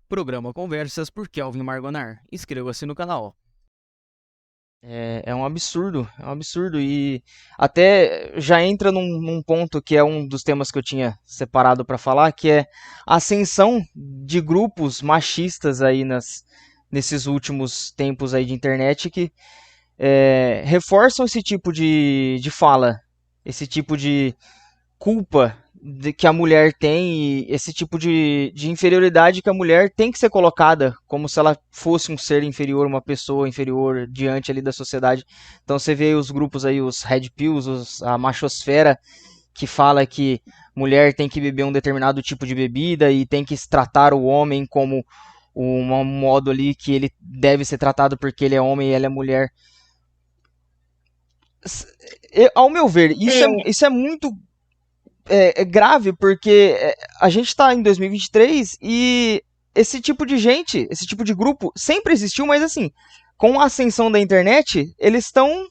Programa Conversas por Kelvin Margonar. Inscreva-se no canal. É um absurdo. E até já entra num ponto que é um dos temas que eu tinha separado para falar, que é a ascensão de grupos machistas aí nesses últimos tempos aí de internet que reforçam esse tipo de fala, esse tipo de culpa que a mulher tem e esse tipo de inferioridade que a mulher tem que ser colocada como se ela fosse um ser inferior, uma pessoa inferior diante ali da sociedade. Então você vê os grupos aí, os Red Pills, a machosfera, que fala que mulher tem que beber um determinado tipo de bebida e tem que tratar o homem como um modo ali que ele deve ser tratado porque ele é homem e ela é mulher. Ao meu ver, É, isso é muito grave porque a gente está em 2023 e esse tipo de gente, esse tipo de grupo sempre existiu, mas assim, com a ascensão da internet, eles estão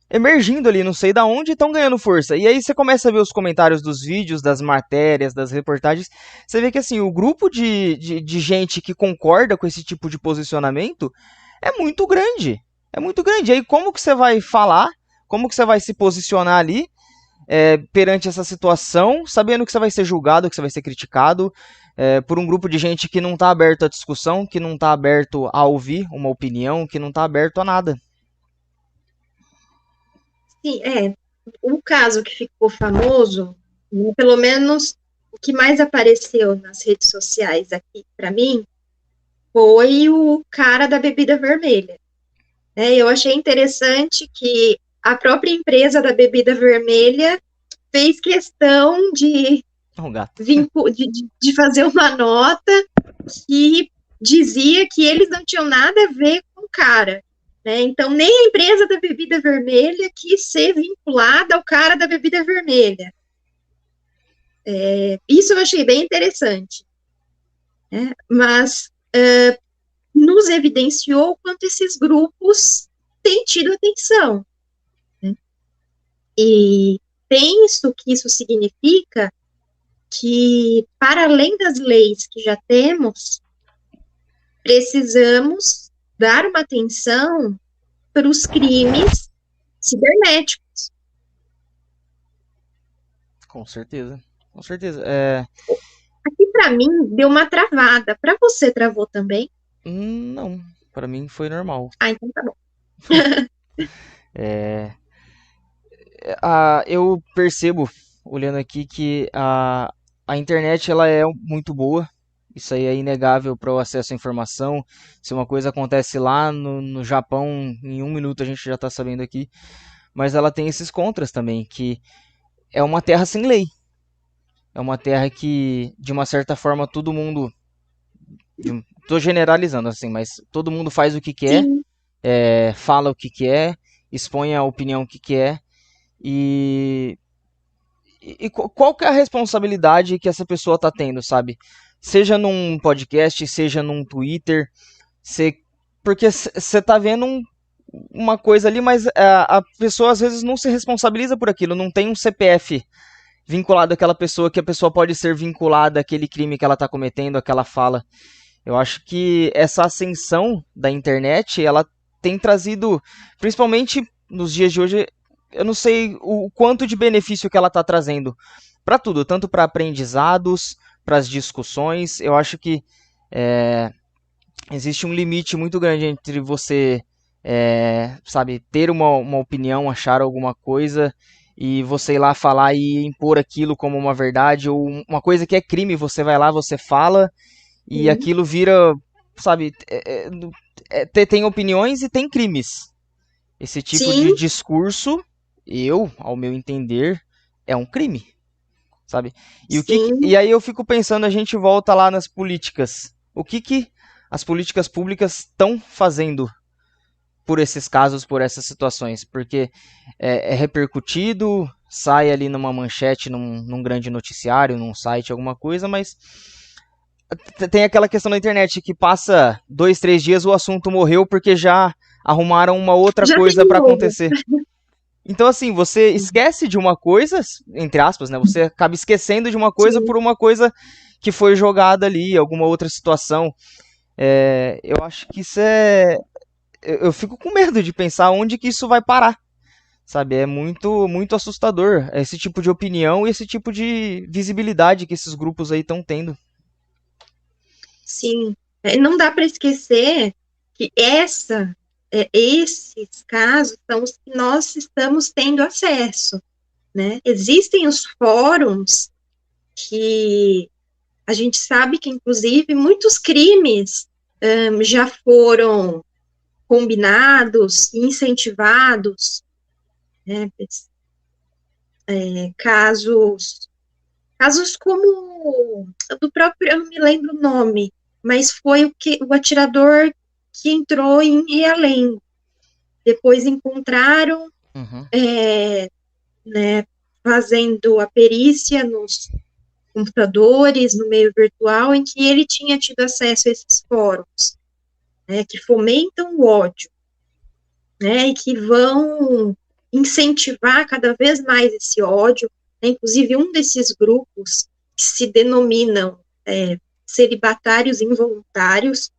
emergindo ali, não sei da onde, estão ganhando força. E aí você começa a ver os comentários dos vídeos, das matérias, das reportagens, você vê que assim, o grupo de gente que concorda com esse tipo de posicionamento é muito grande. É muito grande. E aí como que você vai falar? Como que você vai se posicionar ali perante essa situação, sabendo que você vai ser julgado, que você vai ser criticado por um grupo de gente que não está aberto à discussão, que não está aberto a ouvir uma opinião, que não está aberto a nada. sim, um caso que ficou famoso, né, pelo menos o que mais apareceu nas redes sociais aqui para mim, foi o cara da bebida vermelha. Eu achei interessante que a própria empresa da bebida vermelha fez questão Oh, gato. de fazer uma nota que dizia que eles não tinham nada a ver com o cara. Né? Então, nem a empresa da bebida vermelha quis ser vinculada ao cara da bebida vermelha. Isso eu achei bem interessante. Né? Mas nos evidenciou o quanto esses grupos têm tido atenção. Né? E penso que isso significa que, para além das leis que já temos, precisamos dar uma atenção para os crimes cibernéticos. Com certeza. Com certeza. Aqui, para mim, deu uma travada. Para você, travou também? Não, para mim foi normal. Ah, então tá bom. É, eu percebo, olhando aqui, que a internet ela é muito boa. Isso aí é inegável para o acesso à informação. Se uma coisa acontece lá no Japão, em um minuto a gente já está sabendo aqui. Mas ela tem esses contras também, que é uma terra sem lei. É uma terra que, de uma certa forma, todo mundo. Tô generalizando assim, mas todo mundo faz o que quer, Sim, fala o que quer, expõe a opinião que quer. E, e qual que é a responsabilidade que essa pessoa tá tendo, sabe? Seja num podcast, seja num Twitter, cê, porque você tá vendo uma coisa ali, mas a pessoa às vezes não se responsabiliza por aquilo, não tem um CPF vinculado àquela pessoa, que a pessoa pode ser vinculada àquele crime que ela está cometendo, àquela fala. Eu acho que essa ascensão da internet, ela tem trazido, principalmente nos dias de hoje, eu não sei o quanto de benefício que ela está trazendo para tudo, tanto para aprendizados, para as discussões. Eu acho que é, existe um limite muito grande entre você, sabe, ter uma opinião, achar alguma coisa e você ir lá falar e impor aquilo como uma verdade ou uma coisa que é crime, você vai lá, você fala e sim, aquilo vira, sabe, tem opiniões e tem crimes. Esse tipo de sim, discurso, ao meu entender, é um crime, sabe? E sim. aí eu fico pensando, a gente volta lá nas políticas. O que as políticas públicas estão fazendo por esses casos, por essas situações? Porque é repercutido, sai ali numa manchete, num grande noticiário, num site, alguma coisa, mas tem aquela questão na internet que passa 2, 3 dias o assunto morreu porque já arrumaram uma outra Já tem coisa um para novo. acontecer. Então, assim, você esquece de uma coisa, entre aspas, né? Você acaba esquecendo de uma coisa Sim, por uma coisa que foi jogada ali, alguma outra situação. Eu acho que isso é. Eu fico com medo de pensar onde que isso vai parar, sabe? É muito, muito assustador esse tipo de opinião e esse tipo de visibilidade que esses grupos aí estão tendo. Sim, não dá para esquecer que esses casos são os que nós estamos tendo acesso, né? Existem os fóruns que a gente sabe que, inclusive, muitos crimes já foram combinados, incentivados, né? Casos como do próprio, eu não me lembro o nome, mas foi o atirador que entrou em Realengo. Depois encontraram, Uhum. né, fazendo a perícia nos computadores, no meio virtual, em que ele tinha tido acesso a esses fóruns, né, que fomentam o ódio, né, e que vão incentivar cada vez mais esse ódio, né, inclusive um desses grupos que se denominam celibatários involuntários,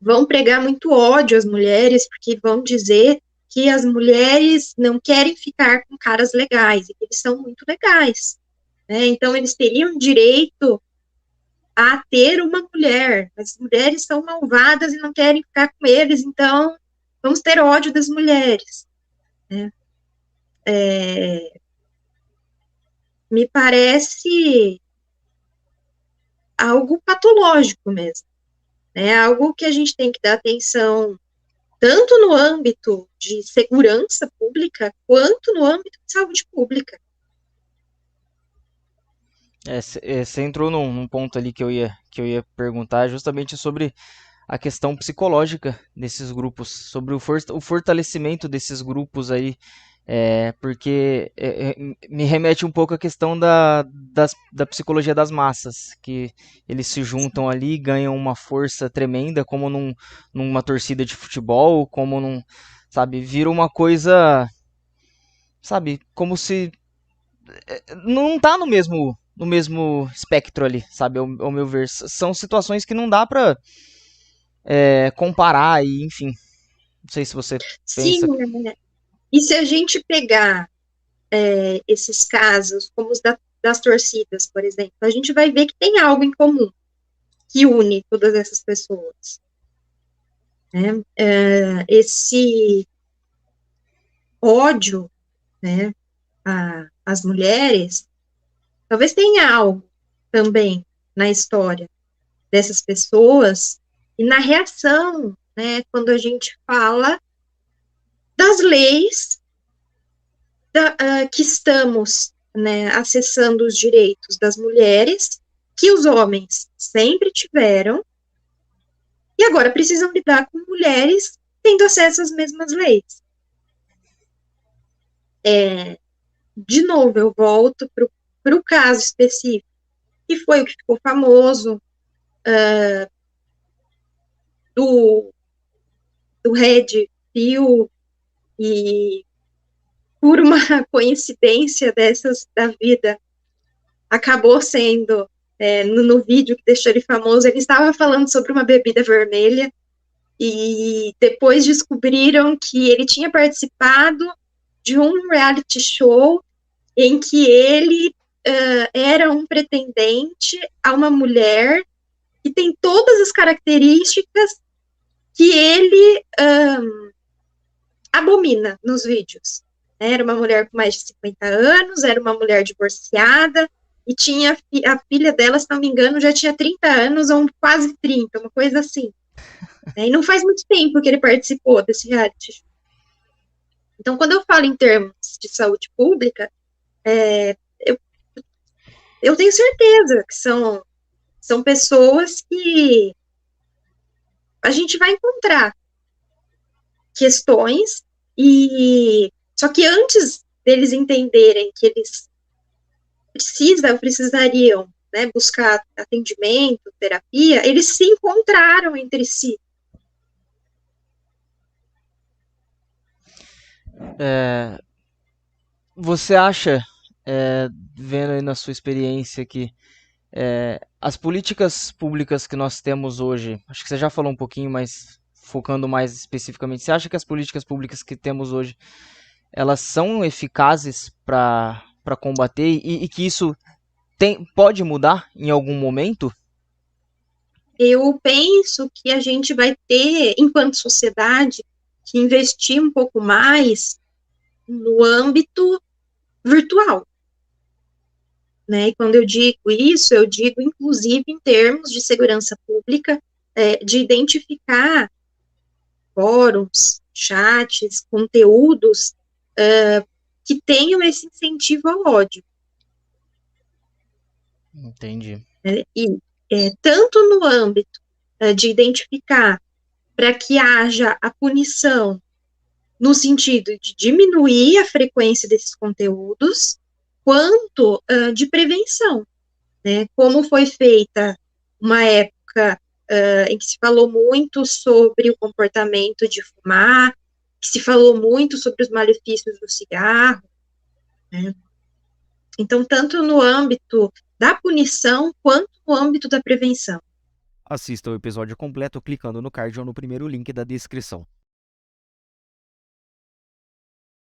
vão pregar muito ódio às mulheres, porque vão dizer que as mulheres não querem ficar com caras legais, e que eles são muito legais, né, então eles teriam direito a ter uma mulher, as mulheres são malvadas e não querem ficar com eles, então vamos ter ódio das mulheres, né? Me parece algo patológico mesmo, né? Algo que a gente tem que dar atenção tanto no âmbito de segurança pública quanto no âmbito de saúde pública. Você entrou num ponto ali que eu ia perguntar justamente sobre a questão psicológica desses grupos, sobre o fortalecimento desses grupos aí, porque me remete um pouco à questão da psicologia das massas, que eles se juntam ali e ganham uma força tremenda, como numa torcida de futebol, como sabe, vira uma coisa, sabe, como se não tá no mesmo espectro ali, sabe, ao meu ver. São situações que não dá pra comparar e, enfim, não sei se você Sim, pensa. né? E se a gente pegar esses casos, como os das torcidas, por exemplo, a gente vai ver que tem algo em comum que une todas essas pessoas, né? Esse ódio, né, às mulheres, talvez tenha algo também na história dessas pessoas e na reação, né, quando a gente fala das leis que estamos, né, acessando os direitos das mulheres, que os homens sempre tiveram, e agora precisam lidar com mulheres tendo acesso às mesmas leis. De novo, eu volto para o caso específico, que foi o que ficou famoso, do, do Red Pill, e por uma coincidência dessas da vida, acabou sendo, no vídeo que deixou ele famoso, ele estava falando sobre uma bebida vermelha, e depois descobriram que ele tinha participado de um reality show em que ele era um pretendente a uma mulher que tem todas as características que ele abomina nos vídeos. Era uma mulher com mais de 50 anos, era uma mulher divorciada, e tinha a filha dela, se não me engano, já tinha 30 anos, ou quase 30, uma coisa assim. E não faz muito tempo que ele participou desse reality show. Então, quando eu falo em termos de saúde pública, eu tenho certeza que são pessoas que a gente vai encontrar questões, e só que antes deles entenderem que eles precisariam, né, buscar atendimento, terapia, eles se encontraram entre si. Você acha, vendo aí na sua experiência, que As políticas públicas que nós temos hoje, acho que você já falou um pouquinho, mas focando mais especificamente, você acha que as políticas públicas que temos hoje, elas são eficazes para combater e que isso pode mudar em algum momento? Eu penso que a gente vai ter, enquanto sociedade, que investir um pouco mais no âmbito virtual, né? E quando eu digo isso, eu digo inclusive em termos de segurança pública, de identificar fóruns, chats, conteúdos que tenham esse incentivo ao ódio. Entendi. E tanto no âmbito de identificar para que haja a punição no sentido de diminuir a frequência desses conteúdos, quanto de prevenção, né? Como foi feita uma época em que se falou muito sobre o comportamento de fumar, que se falou muito sobre os malefícios do cigarro, né? Então, tanto no âmbito da punição, quanto no âmbito da prevenção. Assista o episódio completo clicando no card ou no primeiro link da descrição.